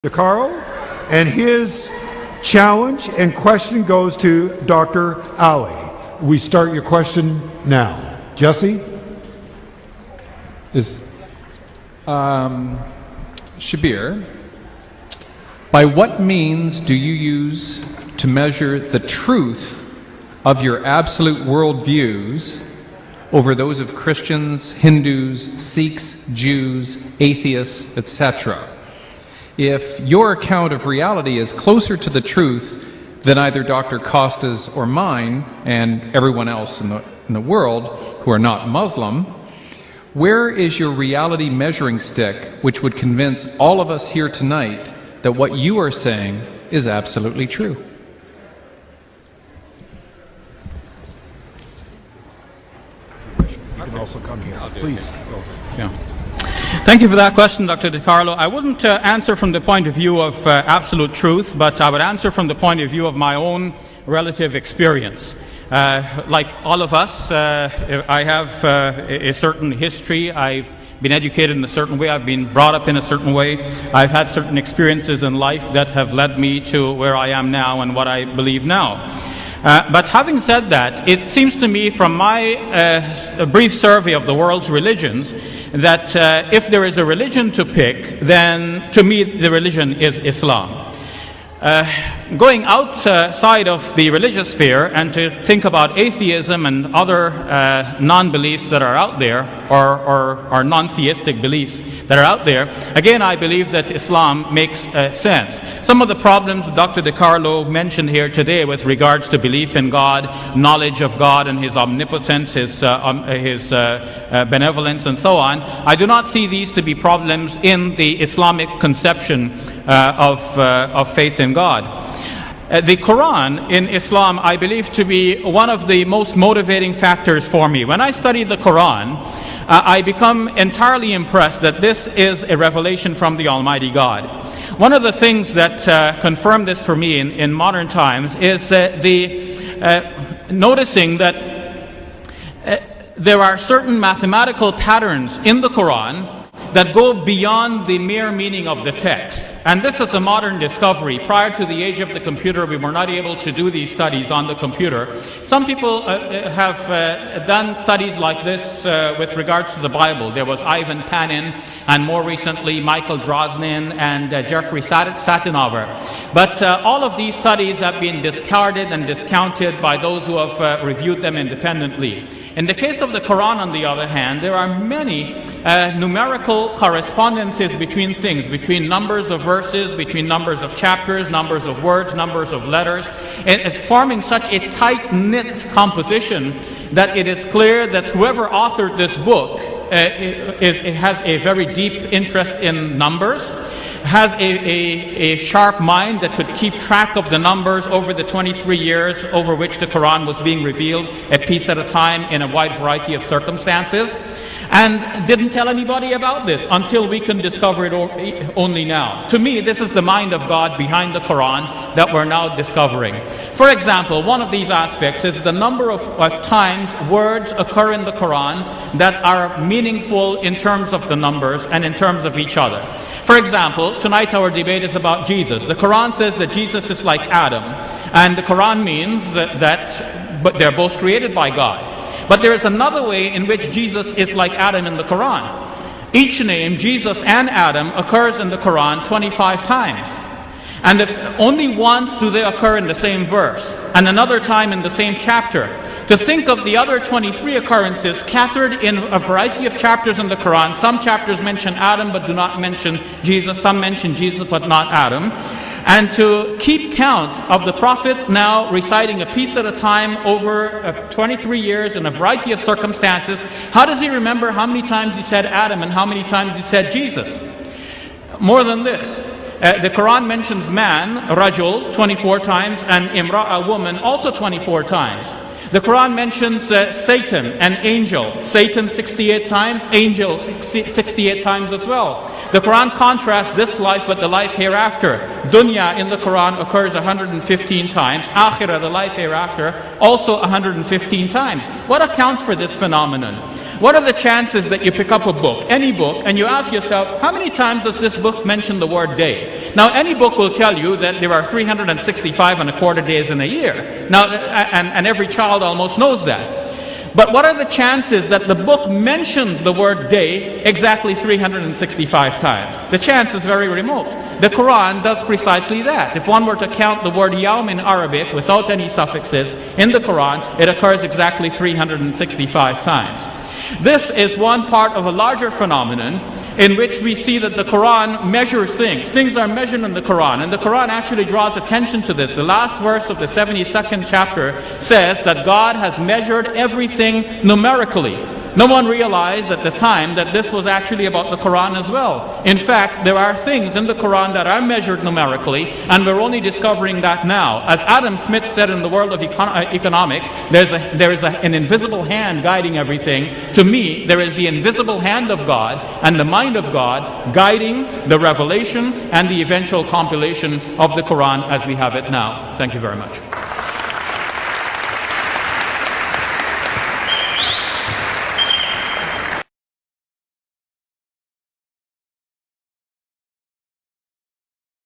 DeCaro, and his challenge and question goes to Dr. Ali. We start your question now. Jesse? Shabir, by what means do you use to measure the truth of your absolute worldviews over those of Christians, Hindus, Sikhs, Jews, atheists, etc.? If your account of reality is closer to the truth than either Dr. Costa's or mine and everyone else in the world who are not Muslim, where is your reality measuring stick which would convince all of us here tonight that what you are saying is absolutely true? You can also come here. Please. Yeah. Thank you for that question, Dr. DeCarlo. I wouldn't answer from the point of view of absolute truth, but I would answer from the point of view of my own relative experience. Like all of us, I have a certain history. I've been educated in a certain way. I've been brought up in a certain way. I've had certain experiences in life that have led me to where I am now and what I believe now. But having said that, it seems to me from my brief survey of the world's religions that if there is a religion to pick, then to me the religion is Islam. Going outside of the religious sphere and to think about atheism and other non-beliefs that are out there, or non-theistic beliefs that are out there, again I believe that Islam makes sense. Some of the problems that Dr. DeCarlo mentioned here today with regards to belief in God, knowledge of God and His omnipotence, His benevolence and so on, I do not see these to be problems in the Islamic conception of faith in God. The Quran in Islam I believe to be one of the most motivating factors for me. When I study the Quran, I become entirely impressed that this is a revelation from the Almighty God. One of the things that confirm this for me in modern times is noticing that there are certain mathematical patterns in the Quran that go beyond the mere meaning of the text. And this is a modern discovery. Prior to the age of the computer, we were not able to do these studies on the computer. Some people have done studies like this with regards to the Bible. There was Ivan Panin, and more recently Michael Drosnin and Jeffrey Satinover. But all of these studies have been discarded and discounted by those who have reviewed them independently. In the case of the Quran, on the other hand, there are many numerical correspondences between things, between numbers of verses, between numbers of chapters, numbers of words, numbers of letters, and it's forming such a tight-knit composition that it is clear that whoever authored this book has a very deep interest in numbers, has a sharp mind that could keep track of the numbers over the 23 years over which the Quran was being revealed, a piece at a time in a wide variety of circumstances, and didn't tell anybody about this until we can discover it only now. To me, this is the mind of God behind the Quran that we're now discovering. For example, one of these aspects is the number of times words occur in the Quran that are meaningful in terms of the numbers and in terms of each other. For example, tonight our debate is about Jesus. The Quran says that Jesus is like Adam, and the Quran means but they're both created by God. But there is another way in which Jesus is like Adam in the Quran. Each name, Jesus and Adam, occurs in the Quran 25 times. And if only once do they occur in the same verse, and another time in the same chapter. To think of the other 23 occurrences scattered in a variety of chapters in the Quran. Some chapters mention Adam but do not mention Jesus. Some mention Jesus but not Adam. And to keep count of the Prophet now reciting a piece at a time over 23 years in a variety of circumstances, how does he remember how many times he said Adam and how many times he said Jesus? More than this, the Quran mentions man, rajul, 24 times, and imra, a woman, also 24 times. The Quran mentions Satan, an angel. Satan 68 times, angel 68 times as well. The Quran contrasts this life with the life hereafter. Dunya in the Quran occurs 115 times. Akhirah, the life hereafter, also 115 times. What accounts for this phenomenon? What are the chances that you pick up a book, any book, and you ask yourself, how many times does this book mention the word day? Now, any book will tell you that there are 365 and a quarter days in a year. Now, and every child almost knows that. But what are the chances that the book mentions the word day exactly 365 times? The chance is very remote. The Quran does precisely that. If one were to count the word yawm in Arabic without any suffixes in the Quran, it occurs exactly 365 times. This is one part of a larger phenomenon in which we see that the Quran measures things. Things are measured in the Quran, and the Quran actually draws attention to this. The last verse of the 72nd chapter says that God has measured everything numerically. No one realized at the time that this was actually about the Quran as well. In fact, there are things in the Quran that are measured numerically, and we're only discovering that now. As Adam Smith said in the world of economics, there is an invisible hand guiding everything. To me, there is the invisible hand of God and the mind of God guiding the revelation and the eventual compilation of the Quran as we have it now. Thank you very much.